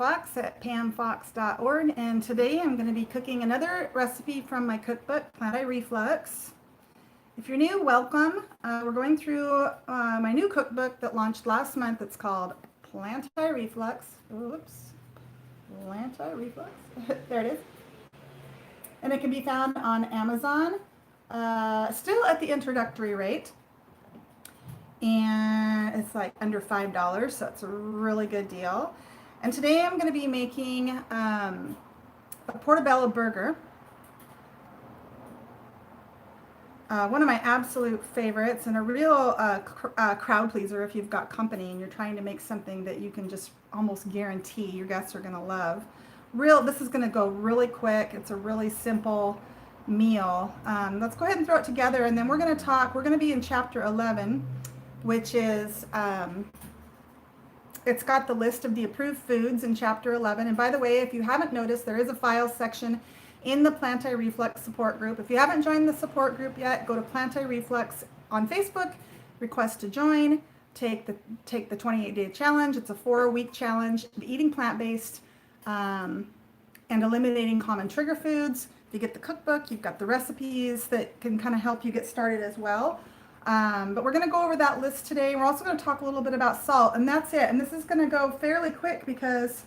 Fox at pamfox.org, and today I'm going to be cooking another recipe from my cookbook, Planti-Reflux. If you're new, welcome. We're going through my new cookbook that launched last month. It's called Planti-Reflux. Oops, Planti-Reflux. There it is. And it can be found on Amazon, still at the introductory rate. And it's like under $5, so it's a really good deal. And today I'm going to be making a portobello burger. One of my absolute favorites, and a real crowd pleaser if you've got company and you're trying to make something that you can just almost guarantee your guests are going to love. This is going to go really quick. It's a really simple meal. Let's go ahead and throw it together, and then we're going to be in chapter 11, which is, it's got the list of the approved foods in chapter 11. And by the way, if you haven't noticed, there is a files section in the Planti-Reflux support group. If you haven't joined the support group yet, go to Planti-Reflux on Facebook, request to join, take the 28-day challenge. It's a 4-week challenge, eating plant-based and eliminating common trigger foods. You get the cookbook, you've got the recipes that can kind of help you get started as well. But we're going to go over that list today. We're also going to talk a little bit about salt, and that's it. And this is going to go fairly quick because,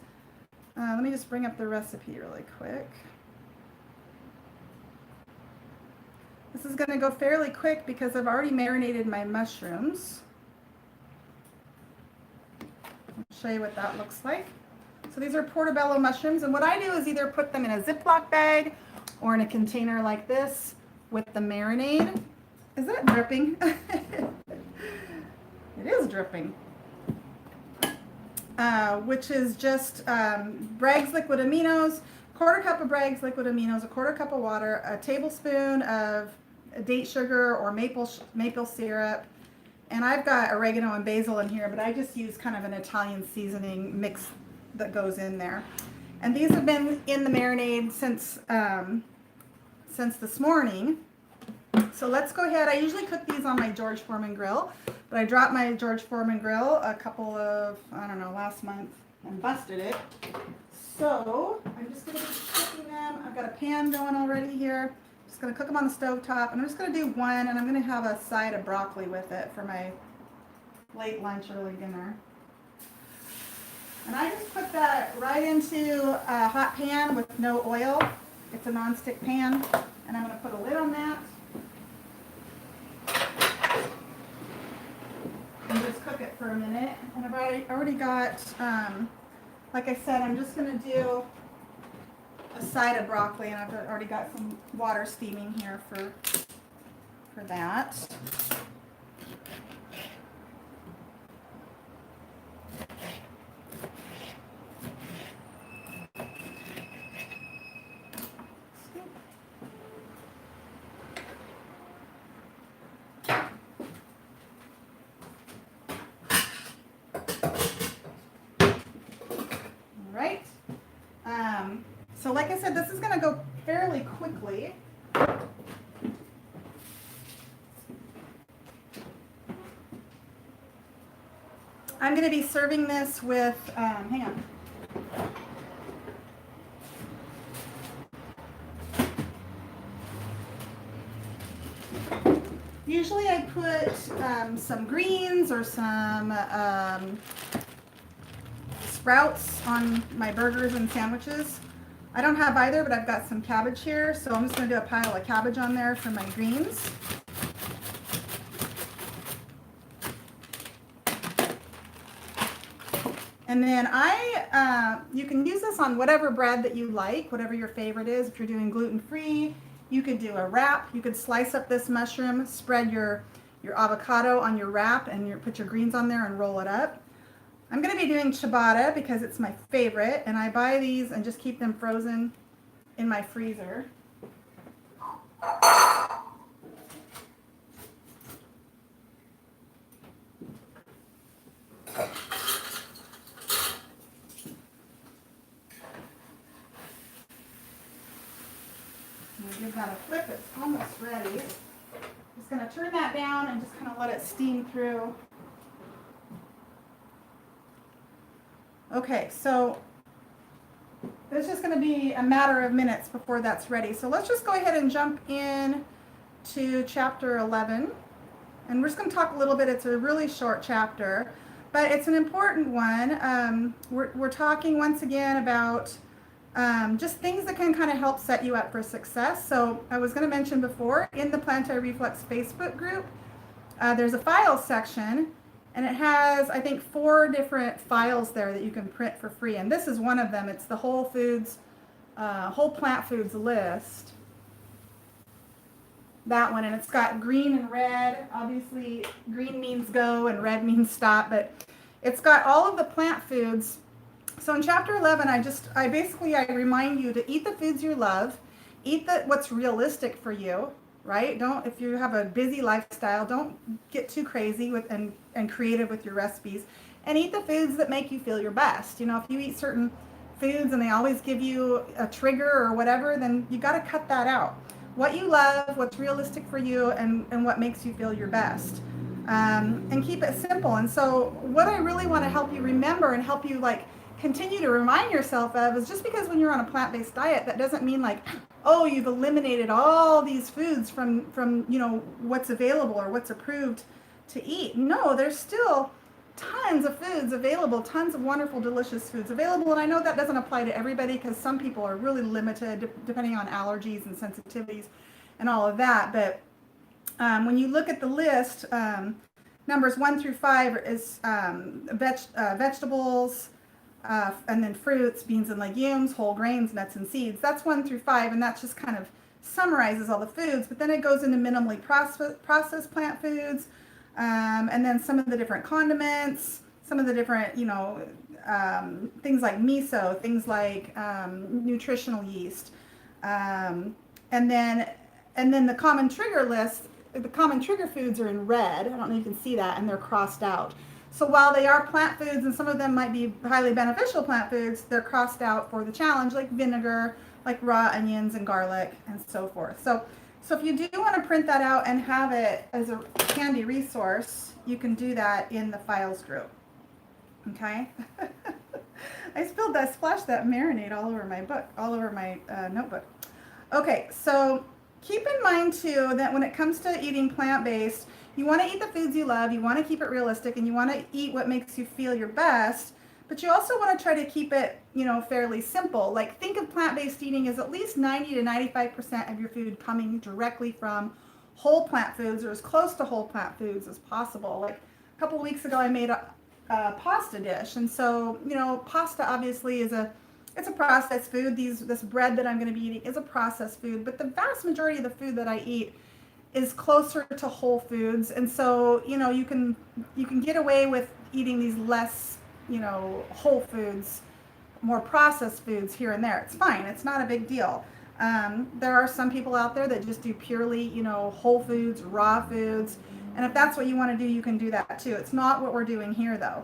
let me just bring up the recipe really quick. This is going to go fairly quick because I've already marinated my mushrooms. I'll show you what that looks like. So these are portobello mushrooms, and what I do is either put them in a Ziploc bag or in a container like this with the marinade. Is that dripping? It is dripping. Which is just Bragg's liquid aminos, quarter cup of Bragg's liquid aminos, a quarter cup of water, a tablespoon of date sugar or maple syrup, and I've got oregano and basil in here, but I just use kind of an Italian seasoning mix that goes in there. And these have been in the marinade since this morning. So let's go ahead. I usually cook these on my George Foreman grill, but I dropped my George Foreman grill a couple of, last month and busted it. So I'm just going to be cooking them. I've got a pan going already here. Just going to cook them on the stove top, and I'm just going to do one, and I'm going to have a side of broccoli with it for my late lunch, early dinner. And I just put that right into a hot pan with no oil. It's a non-stick pan, and I'm going to put a lid on that. And just cook it for a minute. And I've already got, like I said, I'm just going to do a side of broccoli, and I've already got some water steaming here for that. So like I said, this is going to go fairly quickly. I'm going to be serving this with, hang on. Usually I put some greens or some sprouts on my burgers and sandwiches. I don't have either, but I've got some cabbage here, so I'm just going to do a pile of cabbage on there for my greens. And then you can use this on whatever bread that you like, whatever your favorite is. If you're doing gluten-free, you could do a wrap. You could slice up this mushroom, spread your avocado on your wrap, and put your greens on there and roll it up. I'm going to be doing ciabatta because it's my favorite, and I buy these and just keep them frozen in my freezer. Give that a flip. It's almost ready. Just going to turn that down and just kind of let it steam through. Okay, so It's just going to be a matter of minutes before that's ready. So let's just go ahead and jump in to chapter 11. And we're just going to talk a little bit. It's a really short chapter, but it's an important one. We're talking once again about just things that can kind of help set you up for success. So I was going to mention before, in the Plantar Reflex Facebook group, there's a files section, and it has, I think, 4 different files there that you can print for free. And this is one of them. It's the whole plant foods list. That one, and it's got green and red. Obviously, green means go and red means stop, but it's got all of the plant foods. So in chapter 11, I basically remind you to eat the foods you love, eat what's realistic for you, right? If you have a busy lifestyle, don't get too crazy with and creative with your recipes, and eat the foods that make you feel your best. You know, if you eat certain foods and they always give you a trigger or whatever, then you got to cut that out. What you love, what's realistic for you, and what makes you feel your best. And keep it simple. And so what I really want to help you remember and help you continue to remind yourself of is, just because when you're on a plant-based diet, that doesn't mean oh, you've eliminated all these foods from what's available or what's approved to eat. No, there's still tons of foods available, tons of wonderful, delicious foods available. And I know that doesn't apply to everybody, because some people are really limited depending on allergies and sensitivities and all of that. But when you look at the list, numbers 1 through 5 is vegetables, and then fruits, beans and legumes, whole grains, nuts and seeds. That's 1 through 5, and that just kind of summarizes all the foods. But then it goes into minimally processed plant foods, and then some of the different condiments, some of the different, things like miso, things like nutritional yeast, and then the common trigger list. The common trigger foods are in red. I don't know if you can see that, and they're crossed out. So while they are plant foods, and some of them might be highly beneficial plant foods, they're crossed out for the challenge, like vinegar, like raw onions and garlic, and so forth. So if you do want to print that out and have it as a handy resource, you can do that in the files group. Okay? I splashed that marinade all over my book, all over my notebook. Okay, so keep in mind too that when it comes to eating plant-based, you want to eat the foods you love, you want to keep it realistic, and you want to eat what makes you feel your best, but you also want to try to keep it, fairly simple. Think of plant-based eating as at least 90 to 95% of your food coming directly from whole plant foods, or as close to whole plant foods as possible. A couple of weeks ago, I made a pasta dish, and so, pasta obviously it's a processed food. This bread that I'm going to be eating is a processed food, but the vast majority of the food that I eat is closer to whole foods. And so, you can get away with eating these less, whole foods, more processed foods here and there. It's fine. It's not a big deal. There are some people out there that just do purely, whole foods, raw foods. And if that's what you want to do, you can do that too. It's not what we're doing here though.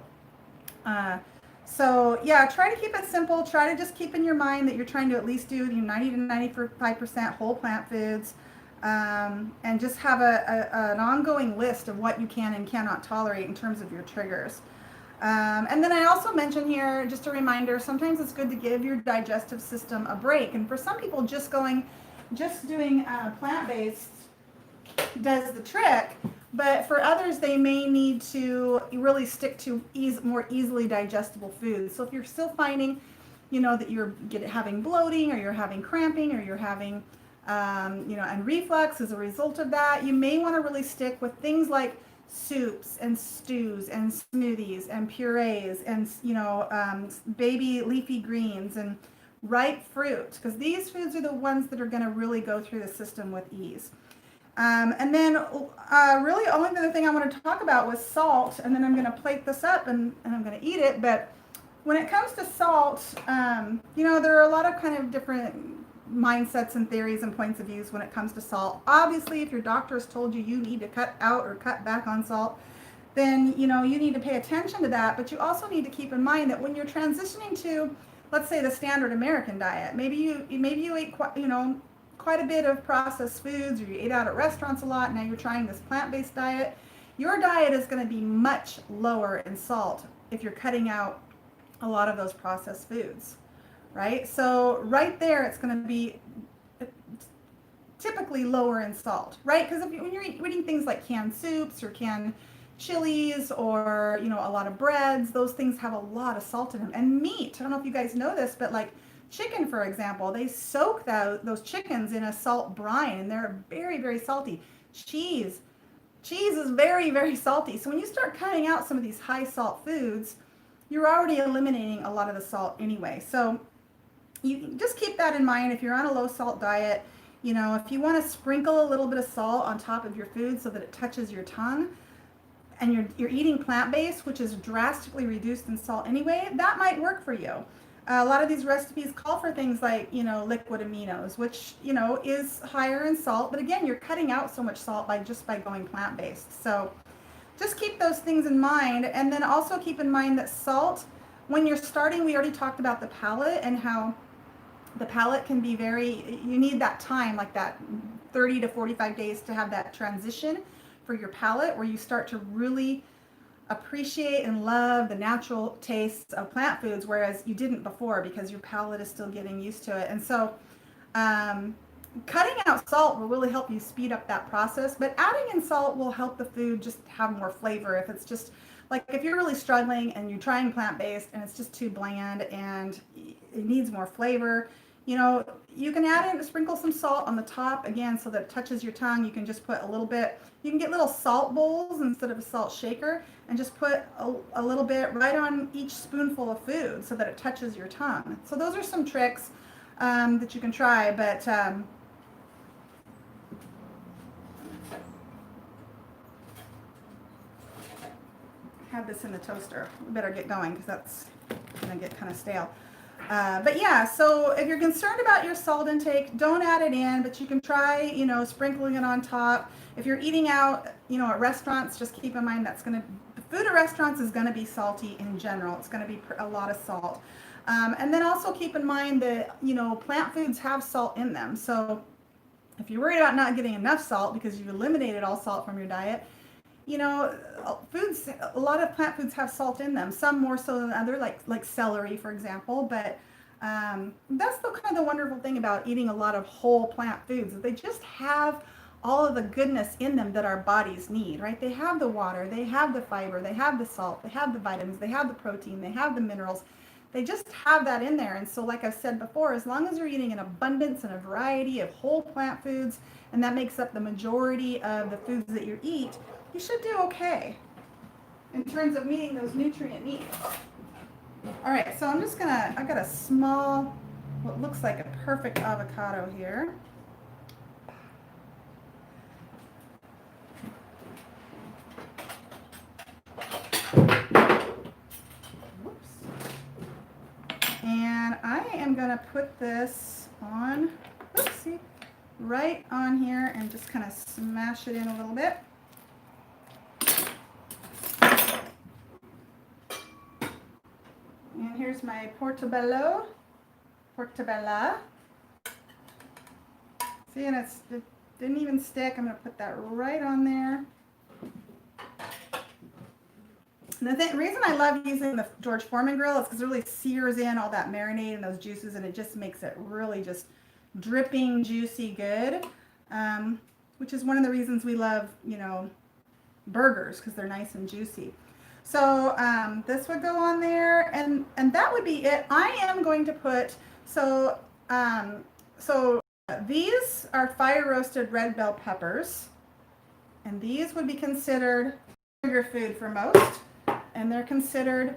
So yeah, try to keep it simple. Try to just keep in your mind that you're trying to at least do 90 to 95% whole plant foods. And just have an ongoing list of what you can and cannot tolerate in terms of your triggers. And then I also mention here, just a reminder, sometimes it's good to give your digestive system a break. And for some people, just doing plant-based does the trick. But for others, they may need to really stick to more easily digestible foods. So if you're still finding, that you're having bloating, or you're having cramping, or you're having and reflux as a result of that, you may want to really stick with things like soups and stews and smoothies and purees and, baby leafy greens and ripe fruit, because these foods are the ones that are going to really go through the system with ease. And then really only other thing I want to talk about was salt, and then I'm going to plate this up and I'm going to eat it. But when it comes to salt, there are a lot of kind of different mindsets and theories and points of views when it comes to salt. Obviously, if your doctor has told you need to cut out or cut back on salt, then you need to pay attention to that. But you also need to keep in mind that when you're transitioning to, let's say, the standard American diet, maybe you ate quite a bit of processed foods, or you ate out at restaurants a lot. Now you're trying this plant-based diet. Your diet is going to be much lower in salt if you're cutting out a lot of those processed foods. right? So right there, it's going to be typically lower in salt, right? Because when you're eating things like canned soups or canned chilies or, you know, a lot of breads, those things have a lot of salt in them. And meat, I don't know if you guys know this, but like chicken, for example, they soak those chickens in a salt brine and they're very, very salty. Cheese is very, very salty. So when you start cutting out some of these high salt foods, you're already eliminating a lot of the salt anyway. So you just keep that in mind if you're on a low salt diet. You know, if you want to sprinkle a little bit of salt on top of your food so that it touches your tongue, and you're eating plant-based, which is drastically reduced in salt anyway, that might work for you. A lot of these recipes call for things like, you know, liquid aminos, which, you know, is higher in salt, but again, you're cutting out so much salt by going plant-based. So just keep those things in mind. And then also keep in mind that salt, when you're starting, we already talked about the palate and how the palate can be you need that time, like that 30 to 45 days to have that transition for your palate where you start to really appreciate and love the natural tastes of plant foods, whereas you didn't before because your palate is still getting used to it. And so cutting out salt will really help you speed up that process, but adding in salt will help the food just have more flavor. If it's just like, if you're really struggling and you're trying plant-based and it's just too bland and it needs more flavor, you know, you can add in, sprinkle some salt on the top again so that it touches your tongue. You can just put a little bit, you can get little salt bowls instead of a salt shaker and just put a little bit right on each spoonful of food so that it touches your tongue. So those are some tricks that you can try, but have this in the toaster. We better get going because that's gonna get kind of stale. But yeah, so if you're concerned about your salt intake, don't add it in, but you can try, you know, sprinkling it on top. If you're eating out, you know, at restaurants, just keep in mind the food at restaurants is gonna be salty in general. It's gonna be a lot of salt. And then also keep in mind that, you know, plant foods have salt in them. So if you're worried about not getting enough salt because you've eliminated all salt from your diet, you know, a lot of plant foods have salt in them, some more so than other, like celery, for example. But that's the kind of the wonderful thing about eating a lot of whole plant foods, that they just have all of the goodness in them that our bodies need, right? They have the water, they have the fiber, they have the salt, they have the vitamins, they have the protein, they have the minerals. They just have that in there. And so like I've said before, as long as you're eating an abundance and a variety of whole plant foods, and that makes up the majority of the foods that you eat, you should do okay in terms of meeting those nutrient needs. All right, so I'm just gonna, I've got a small, what looks like a perfect avocado here. Whoops. And I am gonna put this on, oopsie, right on here and just kind of smash it in a little bit. And here's my portobello. See, and it didn't even stick. I'm going to put that right on there. And the reason I love using the George Foreman grill is because it really sears in all that marinade and those juices, and it just makes it really just dripping, juicy good, which is one of the reasons we love, you know, burgers, because they're nice and juicy. So this would go on there, and that would be it. I am going to put, so these are fire roasted red bell peppers, and these would be considered sugar food for most, and they're considered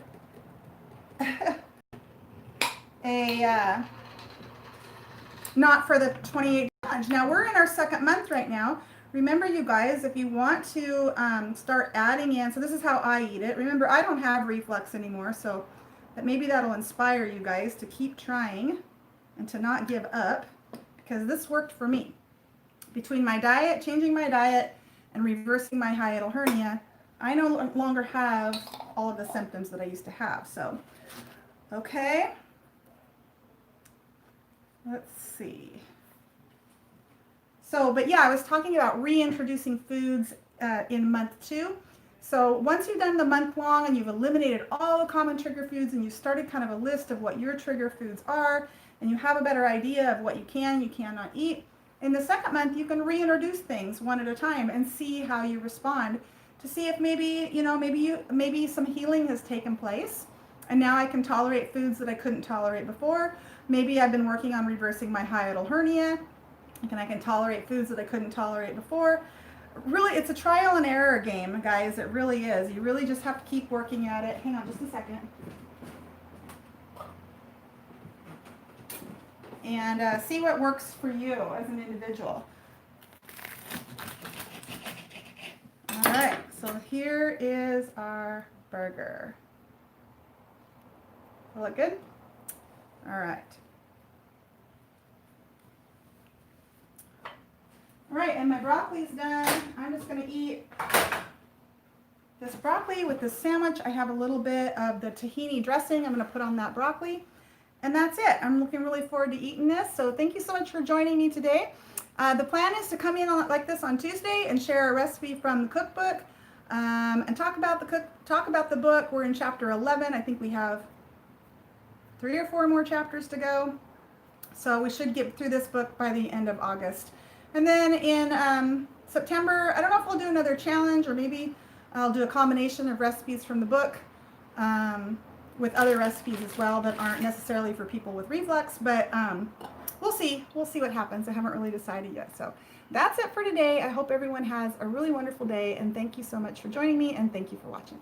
a not for the 28 challenge. Now we're in our second month right now. Remember, you guys, if you want to start adding in, so this is how I eat it. Remember, I don't have reflux anymore, so that maybe that'll inspire you guys to keep trying and to not give up, because this worked for me. Between my diet, changing my diet, and reversing my hiatal hernia, I no longer have all of the symptoms that I used to have. So, okay. Let's see. So, but yeah, I was talking about reintroducing foods in month 2. So once you've done the month long and you've eliminated all the common trigger foods and you started kind of a list of what your trigger foods are, and you have a better idea of what you cannot eat, in the second month you can reintroduce things one at a time and see how you respond, to see if maybe some healing has taken place and now I can tolerate foods that I couldn't tolerate before. Maybe I've been working on reversing my hiatal hernia and I can tolerate foods that I couldn't tolerate before. Really, it's a trial and error game, guys. It really is. You really just have to keep working at it. Hang on just a second. And see what works for you as an individual. All right, so here is our burger. Will it good? All right. All right, and my broccoli's done. I'm just gonna eat this broccoli with this sandwich. I have a little bit of the tahini dressing I'm gonna put on that broccoli. And that's it. I'm looking really forward to eating this. So thank you so much for joining me today. The plan is to come in like this on Tuesday and share a recipe from the cookbook and talk about the book. We're in chapter 11. I think we have 3 or 4 more chapters to go. So we should get through this book by the end of August. And then in September, I don't know if we'll do another challenge or maybe I'll do a combination of recipes from the book with other recipes as well that aren't necessarily for people with reflux, but we'll see. We'll see what happens. I haven't really decided yet. So that's it for today. I hope everyone has a really wonderful day, and thank you so much for joining me, and thank you for watching.